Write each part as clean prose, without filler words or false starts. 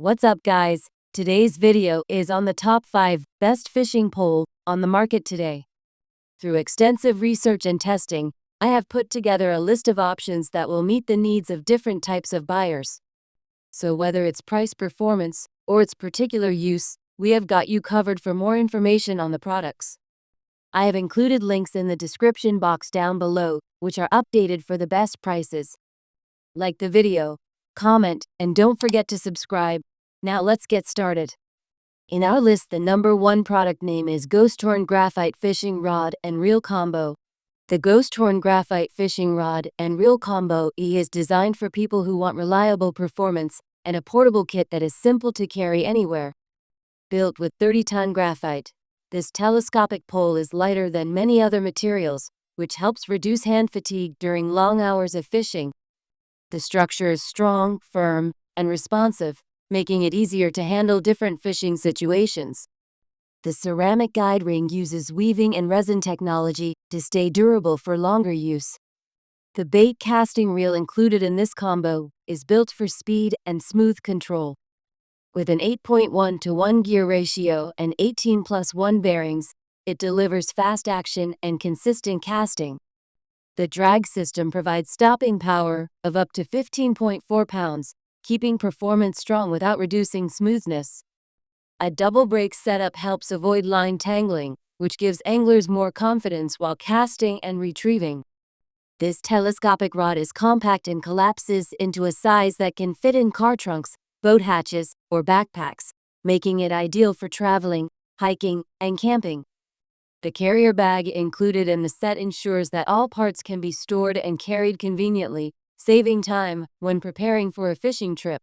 What's up, guys? Today's video is on the top 5 best fishing pole on the market today. Through extensive research and testing, I have put together a list of options that will meet the needs of different types of buyers. So whether it's price performance or its particular use, we have got you covered. For more information on the products, I have included links in the description box down below, which are updated for the best prices. Like the video, comment, and don't forget to subscribe. Now let's get started. In our list, the number 1 product name is Ghosthorn Graphite Fishing Rod and Reel Combo. The Ghosthorn Graphite Fishing Rod and Reel Combo is designed for people who want reliable performance and a portable kit that is simple to carry anywhere. Built with 30-ton graphite, this telescopic pole is lighter than many other materials, which helps reduce hand fatigue during long hours of fishing. The structure is strong, firm, and responsive, making it easier to handle different fishing situations. The ceramic guide ring uses weaving and resin technology to stay durable for longer use. The bait casting reel included in this combo is built for speed and smooth control. With an 8.1:1 gear ratio and 18+1 bearings, it delivers fast action and consistent casting. The drag system provides stopping power of up to 15.4 pounds, keeping performance strong without reducing smoothness. A double brake setup helps avoid line tangling, which gives anglers more confidence while casting and retrieving. This telescopic rod is compact and collapses into a size that can fit in car trunks, boat hatches, or backpacks, making it ideal for traveling, hiking, and camping. The carrier bag included in the set ensures that all parts can be stored and carried conveniently, saving time when preparing for a fishing trip.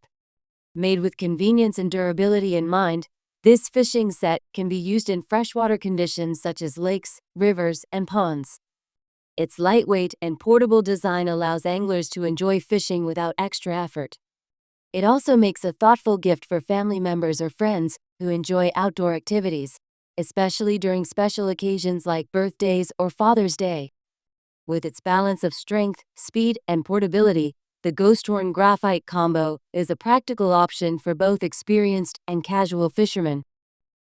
Made with convenience and durability in mind, this fishing set can be used in freshwater conditions such as lakes, rivers, and ponds. Its lightweight and portable design allows anglers to enjoy fishing without extra effort. It also makes a thoughtful gift for family members or friends who enjoy outdoor activities, especially during special occasions like birthdays or Father's Day. With its balance of strength, speed, and portability, the Ghosthorn Graphite Combo is a practical option for both experienced and casual fishermen.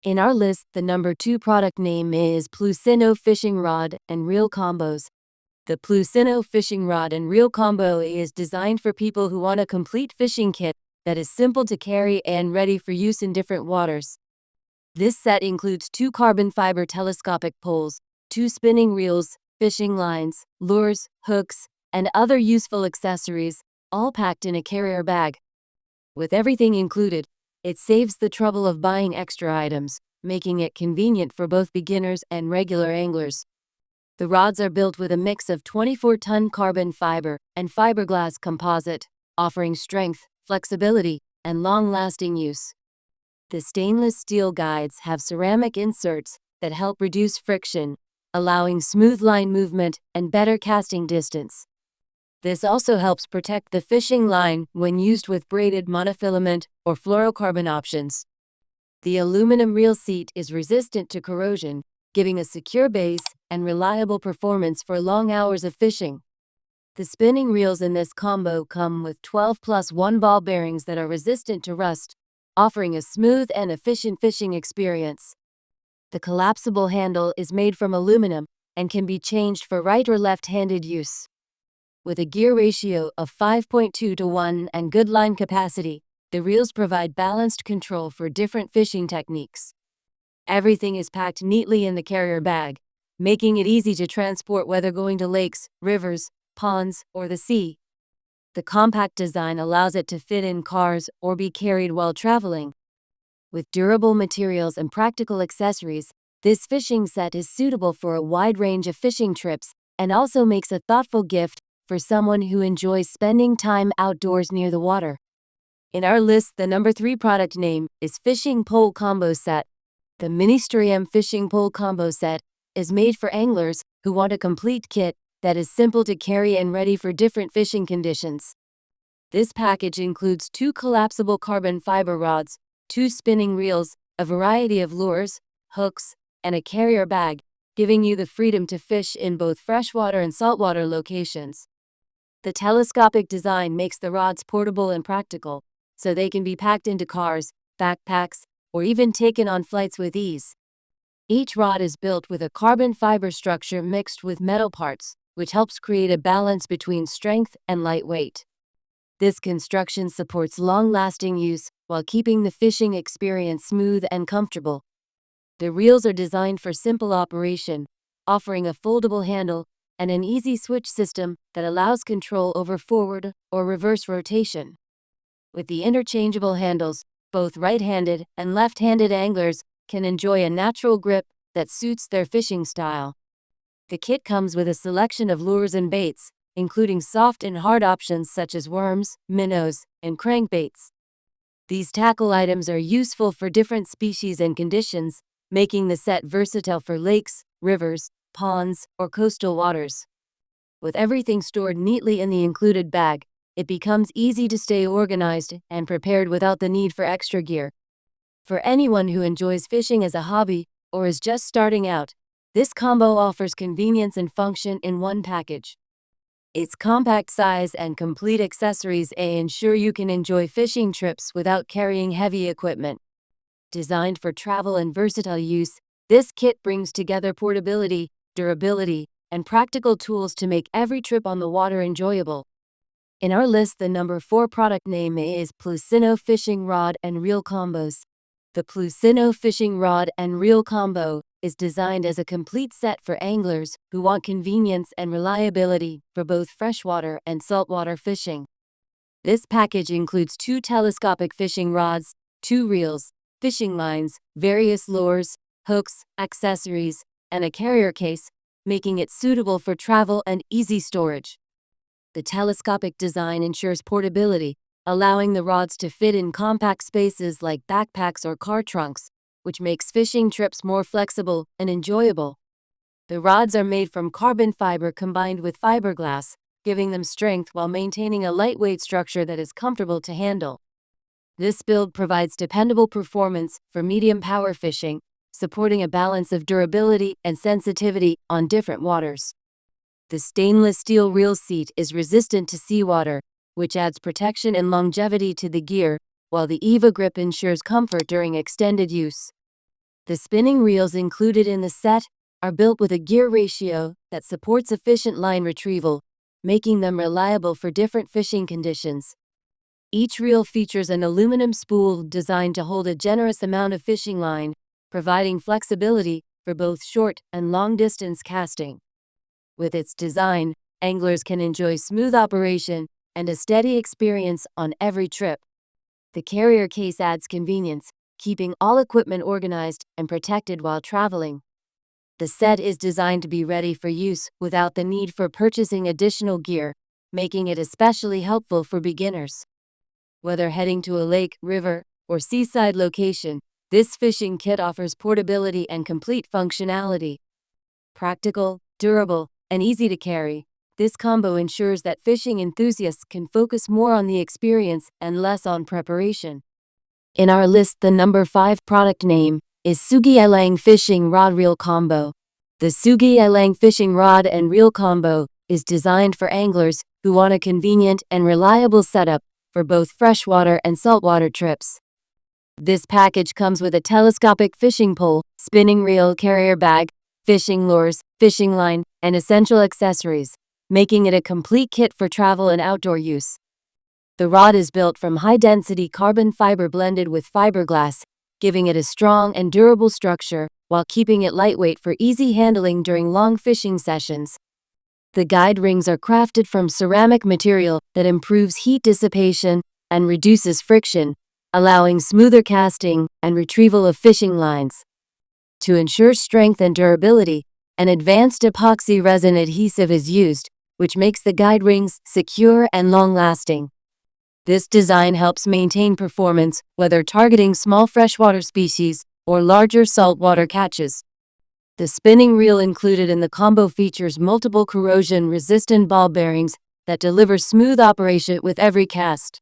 In our list, the number 2 product name is PLUSINNO Fishing Rod and Reel Combos. The PLUSINNO Fishing Rod and Reel Combo is designed for people who want a complete fishing kit that is simple to carry and ready for use in different waters. This set includes 2 carbon fiber telescopic poles, 2 spinning reels, fishing lines, lures, hooks, and other useful accessories, all packed in a carrier bag. With everything included, it saves the trouble of buying extra items, making it convenient for both beginners and regular anglers. The rods are built with a mix of 24-ton carbon fiber and fiberglass composite, offering strength, flexibility, and long-lasting use. The stainless steel guides have ceramic inserts that help reduce friction, allowing smooth line movement and better casting distance. This also helps protect the fishing line when used with braided monofilament or fluorocarbon options. The aluminum reel seat is resistant to corrosion, giving a secure base and reliable performance for long hours of fishing. The spinning reels in this combo come with 12+1 ball bearings that are resistant to rust, offering a smooth and efficient fishing experience. The collapsible handle is made from aluminum and can be changed for right or left-handed use. With a gear ratio of 5.2:1 and good line capacity, the reels provide balanced control for different fishing techniques. Everything is packed neatly in the carrier bag, making it easy to transport whether going to lakes, rivers, ponds, or the sea. The compact design allows it to fit in cars or be carried while traveling. With durable materials and practical accessories, this fishing set is suitable for a wide range of fishing trips and also makes a thoughtful gift for someone who enjoys spending time outdoors near the water. In our list, the number 3 product name is Fishing Pole Combo Set. The Ministerium Fishing Pole Combo Set is made for anglers who want a complete kit that is simple to carry and ready for different fishing conditions. This package includes 2 collapsible carbon fiber rods, 2 spinning reels, a variety of lures, hooks, and a carrier bag, giving you the freedom to fish in both freshwater and saltwater locations. The telescopic design makes the rods portable and practical, so they can be packed into cars, backpacks, or even taken on flights with ease. Each rod is built with a carbon fiber structure mixed with metal parts, which helps create a balance between strength and lightweight. This construction supports long-lasting use while keeping the fishing experience smooth and comfortable. The reels are designed for simple operation, offering a foldable handle and an easy switch system that allows control over forward or reverse rotation. With the interchangeable handles, both right-handed and left-handed anglers can enjoy a natural grip that suits their fishing style. The kit comes with a selection of lures and baits, including soft and hard options such as worms, minnows, and crankbaits. These tackle items are useful for different species and conditions, making the set versatile for lakes, rivers, ponds, or coastal waters. With everything stored neatly in the included bag, it becomes easy to stay organized and prepared without the need for extra gear. For anyone who enjoys fishing as a hobby or is just starting out, this combo offers convenience and function in one package. Its compact size and complete accessories ensure you can enjoy fishing trips without carrying heavy equipment. Designed for travel and versatile use, this kit brings together portability, durability, and practical tools to make every trip on the water enjoyable. In our list, the number 4 product name is PLUSINNO Fishing Rod and Reel Combos. The PLUSINNO Fishing Rod and Reel Combo is designed as a complete set for anglers who want convenience and reliability for both freshwater and saltwater fishing. This package includes 2 telescopic fishing rods, 2 reels, fishing lines, various lures, hooks, accessories, and a carrier case, making it suitable for travel and easy storage. The telescopic design ensures portability, allowing the rods to fit in compact spaces like backpacks or car trunks, which makes fishing trips more flexible and enjoyable. The rods are made from carbon fiber combined with fiberglass, giving them strength while maintaining a lightweight structure that is comfortable to handle. This build provides dependable performance for medium power fishing, supporting a balance of durability and sensitivity on different waters. The stainless steel reel seat is resistant to seawater, which adds protection and longevity to the gear, while the EVA grip ensures comfort during extended use. The spinning reels included in the set are built with a gear ratio that supports efficient line retrieval, making them reliable for different fishing conditions. Each reel features an aluminum spool designed to hold a generous amount of fishing line, providing flexibility for both short and long-distance casting. With its design, anglers can enjoy smooth operation and a steady experience on every trip. The carrier case adds convenience, keeping all equipment organized and protected while traveling. The set is designed to be ready for use without the need for purchasing additional gear, making it especially helpful for beginners. Whether heading to a lake, river, or seaside location, this fishing kit offers portability and complete functionality. Practical, durable, and easy to carry, this combo ensures that fishing enthusiasts can focus more on the experience and less on preparation. In our list, the number 5 product name is Sougayilang Fishing Rod Reel Combo. The Sougayilang Fishing Rod and Reel Combo is designed for anglers who want a convenient and reliable setup for both freshwater and saltwater trips. This package comes with a telescopic fishing pole, spinning reel, carrier bag, fishing lures, fishing line, and essential accessories, making it a complete kit for travel and outdoor use. The rod is built from high-density carbon fiber blended with fiberglass, giving it a strong and durable structure while keeping it lightweight for easy handling during long fishing sessions. The guide rings are crafted from ceramic material that improves heat dissipation and reduces friction, allowing smoother casting and retrieval of fishing lines. To ensure strength and durability, an advanced epoxy resin adhesive is used, which makes the guide rings secure and long-lasting. This design helps maintain performance whether targeting small freshwater species or larger saltwater catches. The spinning reel included in the combo features multiple corrosion-resistant ball bearings that deliver smooth operation with every cast.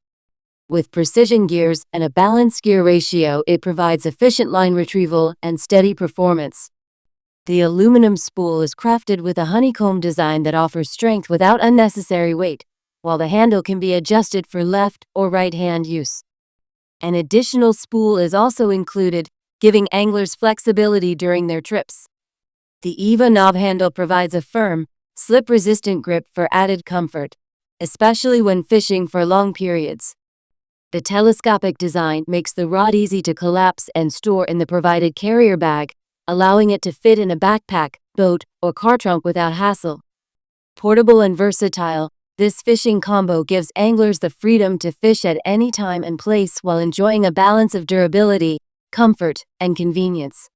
With precision gears and a balanced gear ratio, it provides efficient line retrieval and steady performance. The aluminum spool is crafted with a honeycomb design that offers strength without unnecessary weight, while the handle can be adjusted for left or right hand use. An additional spool is also included, giving anglers flexibility during their trips. The EVA knob handle provides a firm, slip-resistant grip for added comfort, especially when fishing for long periods. The telescopic design makes the rod easy to collapse and store in the provided carrier bag, allowing it to fit in a backpack, boat, or car trunk without hassle. Portable and versatile, this fishing combo gives anglers the freedom to fish at any time and place while enjoying a balance of durability, comfort, and convenience.